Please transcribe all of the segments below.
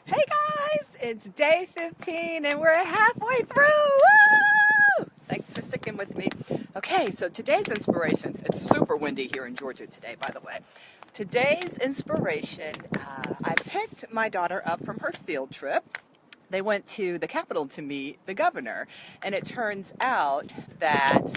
Hey guys, it's day 15 and we're halfway through. Woo! Thanks for sticking with me. Okay, so today's inspiration, it's super windy here in Georgia today, by the way. Today's inspiration, I picked my daughter up from her field trip. They went to the Capitol to meet the governor, and it turns out that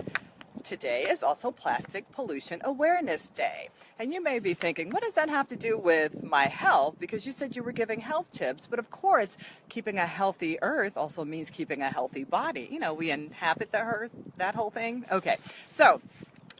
today is also Plastic Pollution Awareness Day. And you may be thinking, what does that have to do with my health? Because you said you were giving health tips. But of course, keeping a healthy earth also means keeping a healthy body. You know, we inhabit the earth, that whole thing. Okay, so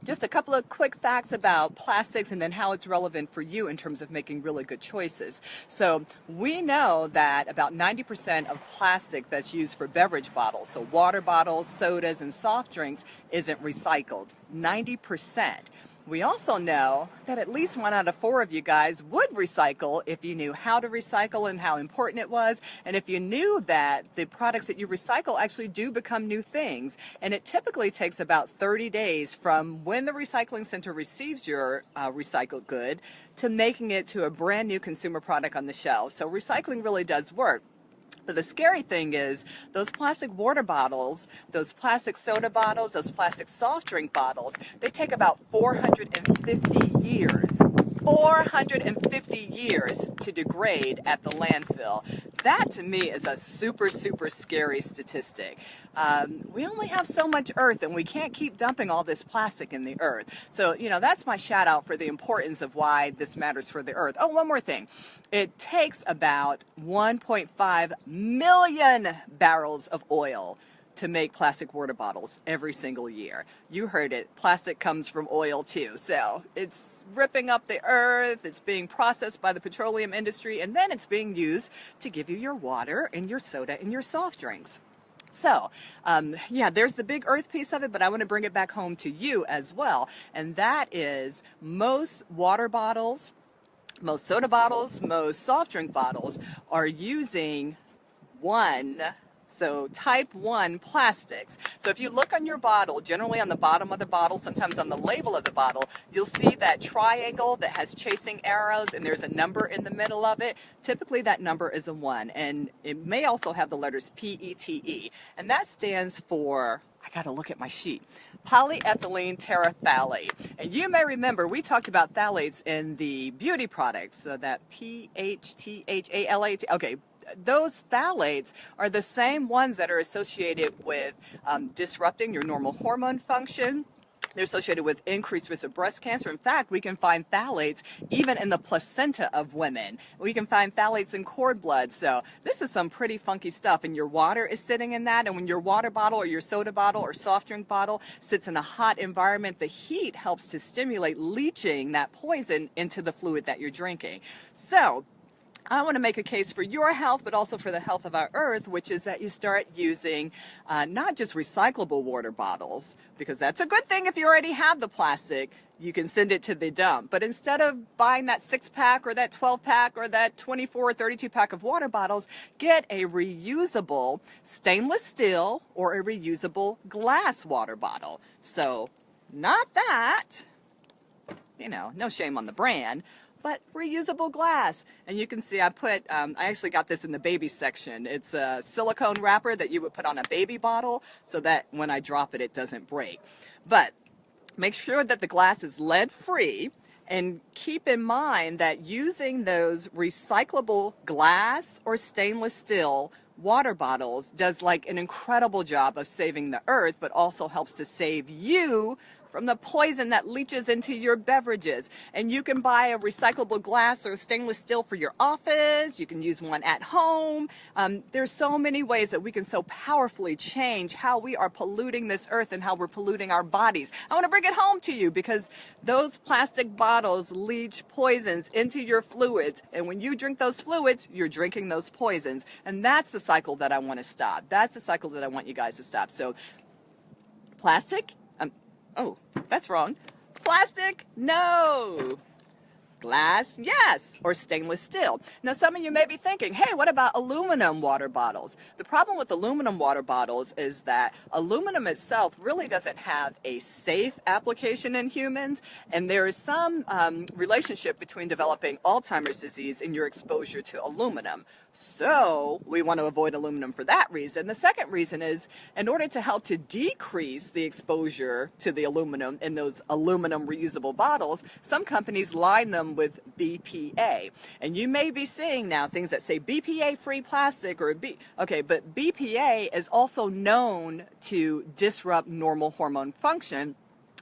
just a couple of quick facts about plastics and then how it's relevant for you in terms of making really good choices. So we know that about 90% of plastic that's used for beverage bottles, so water bottles, sodas, and soft drinks, isn't recycled. 90%. We also know that at least 1 out of 4 of you guys would recycle if you knew how to recycle and how important it was, and if you knew that the products that you recycle actually do become new things. And it typically takes about 30 days from when the recycling center receives your recycled good to making it to a brand new consumer product on the shelf. So recycling really does work. But the scary thing is those plastic water bottles, those plastic soda bottles, those plastic soft drink bottles, they take about 450 years. 450 years to degrade at the landfill. That to me is a super, super scary statistic. We only have so much earth and we can't keep dumping all this plastic in the earth. So, you know, that's my shout out for the importance of why this matters for the earth. Oh, one more thing. It takes about 1.5 million barrels of oil to make plastic water bottles every single year. You heard it, plastic comes from oil too. So it's ripping up the earth, it's being processed by the petroleum industry, and then it's being used to give you your water and your soda and your soft drinks. So, yeah, there's the big earth piece of it, but I want to bring it back home to you as well. And that is most water bottles, most soda bottles, most soft drink bottles are using type 1 plastics. So if you look on your bottle, generally on the bottom of the bottle, sometimes on the label of the bottle, you'll see that triangle that has chasing arrows and there's a number in the middle of it. Typically that number is a 1, and it may also have the letters PETE, and that stands for, I gotta look at my sheet, polyethylene terephthalate. And you may remember we talked about phthalates in the beauty products, so that PHTHALAT, okay. Those phthalates are the same ones that are associated with disrupting your normal hormone function. They're associated with increased risk of breast cancer. In fact, we can find phthalates even in the placenta of women. We can find phthalates in cord blood. So this is some pretty funky stuff. And your water is sitting in that. And when your water bottle or your soda bottle or soft drink bottle sits in a hot environment, the heat helps to stimulate leaching that poison into the fluid that you're drinking. So I want to make a case for your health, but also for the health of our earth, which is that you start using not just recyclable water bottles, because that's a good thing if you already have the plastic, you can send it to the dump. But instead of buying that 6-pack or that 12-pack or that 24 or 32-pack of water bottles, get a reusable stainless steel or a reusable glass water bottle. So not that, you know, no shame on the brand, but reusable glass. And you can see I actually got this in the baby section. It's a silicone wrapper that you would put on a baby bottle so that when I drop it, it doesn't break. But make sure that the glass is lead free, and keep in mind that using those recyclable glass or stainless steel water bottles does like an incredible job of saving the earth, but also helps to save you from the poison that leaches into your beverages. And you can buy a recyclable glass or stainless steel for your office. You can use one at home. There's so many ways that we can so powerfully change how we are polluting this earth and how we're polluting our bodies. I want to bring it home to you because those plastic bottles leach poisons into your fluids. And when you drink those fluids, you're drinking those poisons. And that's the cycle that I want to stop. That's the cycle that I want you guys to stop. So plastic, oh, that's wrong. Plastic, no. Glass, yes, or stainless steel. Now, some of you may be thinking, hey, what about aluminum water bottles? The problem with aluminum water bottles is that aluminum itself really doesn't have a safe application in humans, and there is some relationship between developing Alzheimer's disease and your exposure to aluminum. So we want to avoid aluminum for that reason. The second reason is in order to help to decrease the exposure to the aluminum in those aluminum reusable bottles, some companies line them with BPA. And you may be seeing now things that say BPA-free plastic or but BPA is also known to disrupt normal hormone function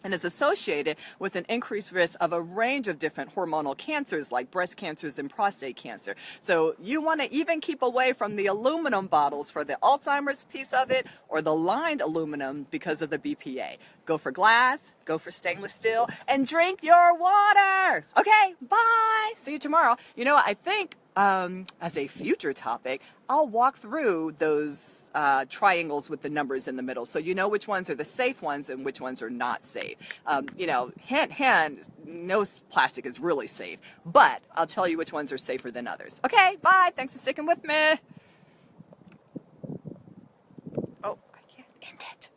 and is associated with an increased risk of a range of different hormonal cancers like breast cancers and prostate cancer. So you want to even keep away from the aluminum bottles for the Alzheimer's piece of it or the lined aluminum because of the BPA. Go for glass, go for stainless steel, and drink your water. Okay, bye. See you tomorrow. You know, I think as a future topic, I'll walk through those triangles with the numbers in the middle, so you know which ones are the safe ones and which ones are not safe. You know, hint, no plastic is really safe, but I'll tell you which ones are safer than others. Okay, bye. Thanks for sticking with me. Oh, I can't end it.